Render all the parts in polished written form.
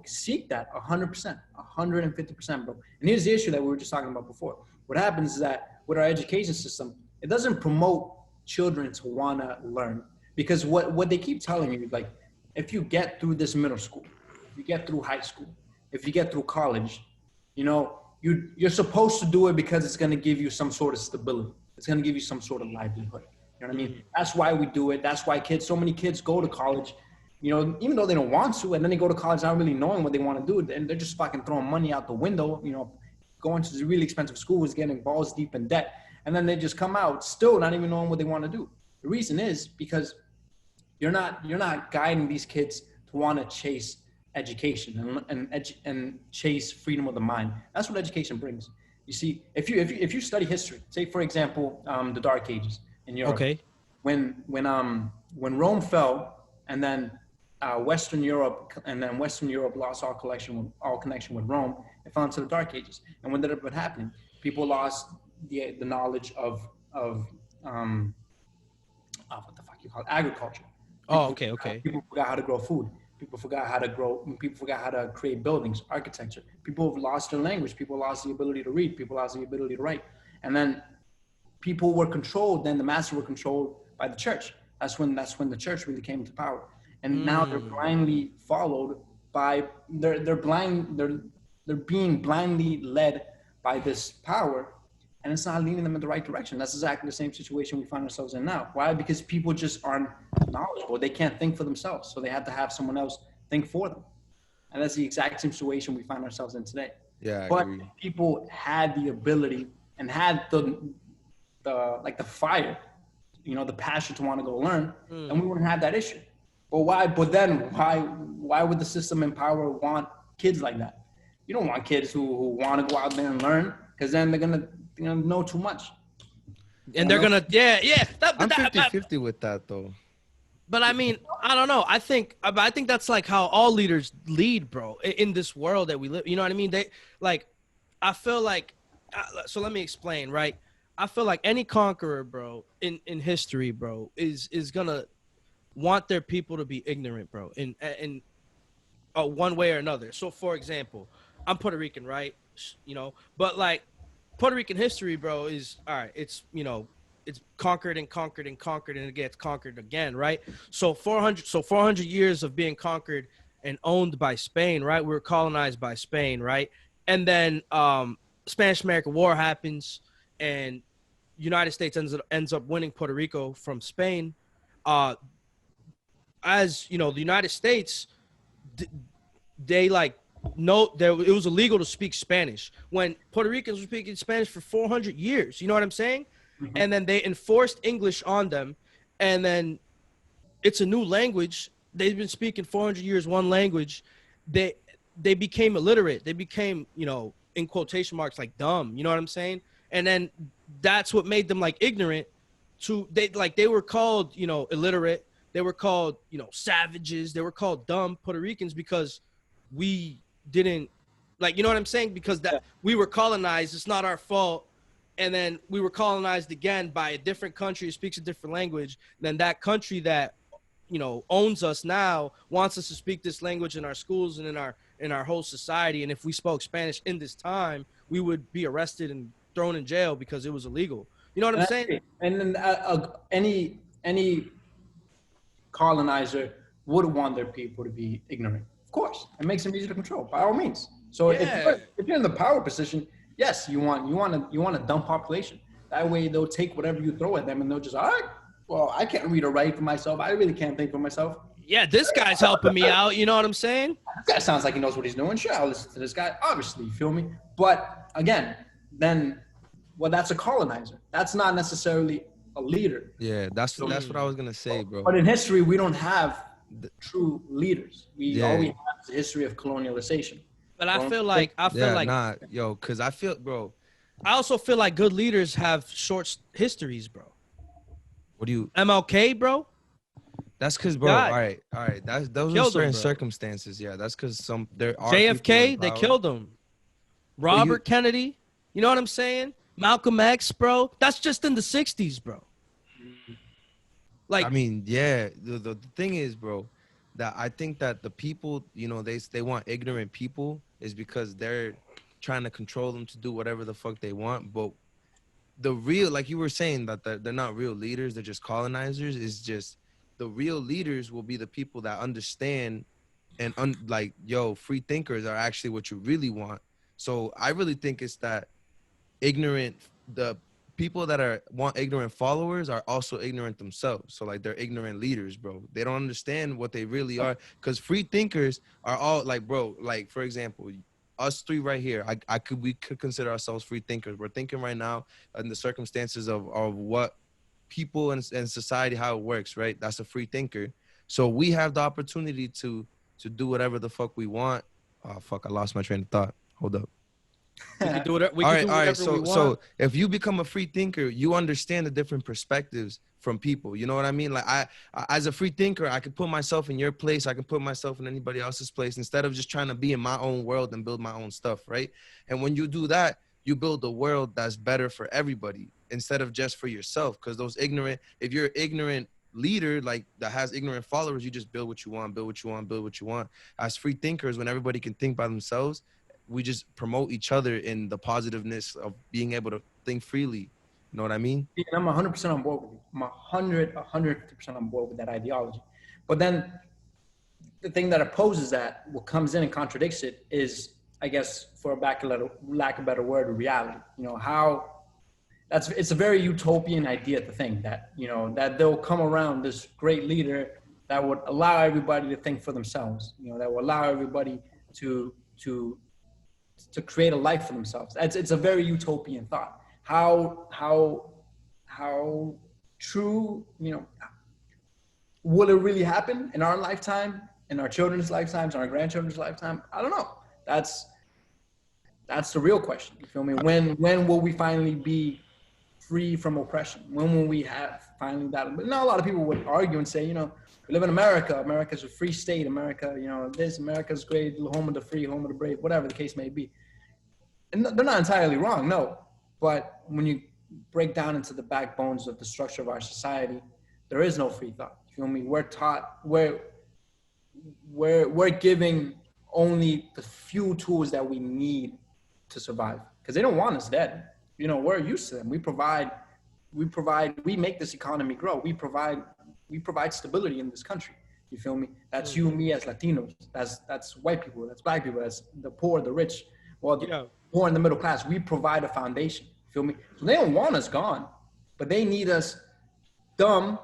seek that 100%, 150%, bro. And here's the issue that we were just talking about before. What happens is that with our education system, it doesn't promote children to want to learn, because what they keep telling you, like, if you get through this middle school, if you get through high school, if you get through college, you're supposed to do it because it's going to give you some sort of stability. It's going to give you some sort of livelihood. You know what I mean? That's why we do it. That's why so many kids go to college, even though they don't want to, and then they go to college not really knowing what they want to do, and they're just fucking throwing money out the window, going to the really expensive schools, getting balls deep in debt, and then they just come out still not even knowing what they want to do. The reason is because you're not guiding these kids to want to chase education and chase freedom of the mind. That's what education brings. You see, if you study history, say for example, the Dark Ages in Europe, okay, when Rome fell, and then Western Europe lost all connection with Rome, it fell into the Dark Ages. And what ended up happening? People lost the knowledge of what the fuck you call it? Agriculture. People forgot how to grow food. People forgot how to create buildings, architecture. People have lost their language. People lost the ability to read. People lost the ability to write. And then people were controlled. Then the masses were controlled by the church. That's when the church really came into power. And now they're blindly followed by they're being blindly led by this power, and it's not leading them in the right direction. That's exactly the same situation we find ourselves in now. Why? Because people just aren't knowledgeable. They can't think for themselves, so they have to have someone else think for them. And that's the exact same situation we find ourselves in today. Yeah, but if people had the ability and had the fire, the passion to want to go learn, and we wouldn't have that issue. But why? But then why would the system in power want kids like that? You don't want kids who want to go out there and learn, because then they're gonna know too much. And they're gonna I'm 50-50 with that though. But I mean, I don't know. I think that's like how all leaders lead, bro, in this world that we live. You know what I mean? I feel like, so let me explain, right? I feel like any conqueror, bro, in history, bro, is gonna want their people to be ignorant, bro, in one way or another. So, for example, I'm Puerto Rican, right? But like Puerto Rican history, bro, is all right. It's it's conquered and conquered and conquered, and it gets conquered again, right? So 400 years of being conquered and owned by Spain, right? We were colonized by Spain, right? And then Spanish-American War happens, and United States ends up winning Puerto Rico from Spain. As you know, the United States, they it was illegal to speak Spanish when Puerto Ricans were speaking Spanish for 400 years. You know what I'm saying? Mm-hmm. And then they enforced English on them, and then it's a new language. They've been speaking 400 years one language. They became illiterate. They became, in quotation marks, like dumb. You know what I'm saying? And then that's what made them ignorant. They were called illiterate. They were called savages. They were called dumb Puerto Ricans because we didn't you know what I'm saying? Because we were colonized. It's not our fault. And then we were colonized again by a different country who speaks a different language. Then that country that owns us now wants us to speak this language in our schools and in our whole society. And if we spoke Spanish in this time, we would be arrested and thrown in jail because it was illegal. You know what I'm saying? And then any colonizer would want their people to be ignorant. Of course, it makes them easy to control by all means. So if you're in the power position, yes, you want a dumb population. That way they'll take whatever you throw at them, and they'll just, all right, well, I can't read or write for myself. I really can't think for myself. Yeah, this guy's helping me out. You know what I'm saying? This guy sounds like he knows what he's doing. Sure, I'll listen to this guy. Obviously, you feel me? But again, that's a colonizer. That's not necessarily a leader. Yeah, that's what I was gonna say, bro. But in history, we don't have true leaders. All we have is a history of colonialization. But I feel like because I feel, bro. I also feel like good leaders have short histories, bro. What do you? MLK, bro. That's because, bro. All right. Those are certain circumstances. Yeah, that's because there are JFK. They killed him. Robert Kennedy. You know what I'm saying? Malcolm X, bro. That's just in the '60s, bro. I mean, yeah. The thing is, bro, that I think that the people, you know, they want ignorant people is because they're trying to control them to do whatever the fuck they want. But the real, like you were saying, that they're not real leaders, they're just colonizers, is just the real leaders will be the people that understand and like, yo, free thinkers are actually what you really want. So I really think it's that ignorant, the people that are want ignorant followers are also ignorant themselves. So like they're ignorant leaders, bro. They don't understand what they really are, because free thinkers are all like, bro, like for example, us three right here, we could consider ourselves free thinkers. We're thinking right now in the circumstances of what people and society, how it works, right? That's a free thinker. So we have the opportunity to do whatever the fuck we want. Oh fuck, I lost my train of thought. Hold up. We can do whatever. We All can right, do all right. whatever we want. So if you become a free thinker, you understand the different perspectives from people. You know what I mean? Like I as a free thinker, I can put myself in your place. I can put myself in anybody else's place instead of just trying to be in my own world and build my own stuff, right? And when you do that, you build a world that's better for everybody instead of just for yourself. Because those ignorant, if you're an ignorant leader like that has ignorant followers, you just build what you want, build what you want, build what you want. As free thinkers, when everybody can think by themselves, we just promote each other in the positiveness of being able to think freely. You know what I mean? And I'm 100% on board with you. I'm 150% on board with that ideology. But then the thing that opposes that, what comes in and contradicts it, is, I guess, for lack of a better word, reality. You know, how it's a very utopian idea to think that, you know, that they'll come around this great leader that would allow everybody to think for themselves, you know, that will allow everybody to create a life for themselves. It's a very utopian thought. How true, you know, will it really happen in our lifetime, in our children's lifetimes, in our grandchildren's lifetime? I don't know. That's the real question. You feel me? When will we finally be free from oppression? When will we have finally that? But now a lot of people would argue and say, you know, we live in America. America's a free state. America, you know, America's great, home of the free, home of the brave, whatever the case may be. And they're not entirely wrong, no. But when you break down into the backbones of the structure of our society, there is no free thought. You feel me? We're taught, we're giving only the few tools that we need to survive, because they don't want us dead. You know, we're used to them. We make this economy grow. We provide stability in this country. You feel me? That's you and me as Latinos. That's white people. That's black people. That's the poor, the rich. Well, the poor and the middle class. We provide a foundation. You feel me? So they don't want us gone, but they need us dumb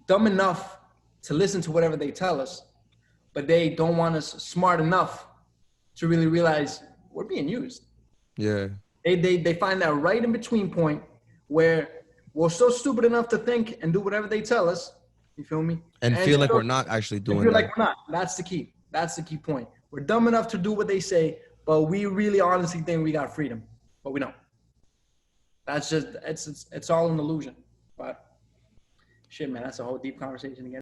enough to listen to whatever they tell us, but they don't want us smart enough to really realize we're being used. Yeah. They find that right in between point where we're so stupid enough to think and do whatever they tell us. You feel me? And feel like we're not actually doing that. Like we're not. That's the key. That's the key point. We're dumb enough to do what they say, but we really honestly think we got freedom, but we don't. That's just, it's all an illusion. But shit, man, that's a whole deep conversation again.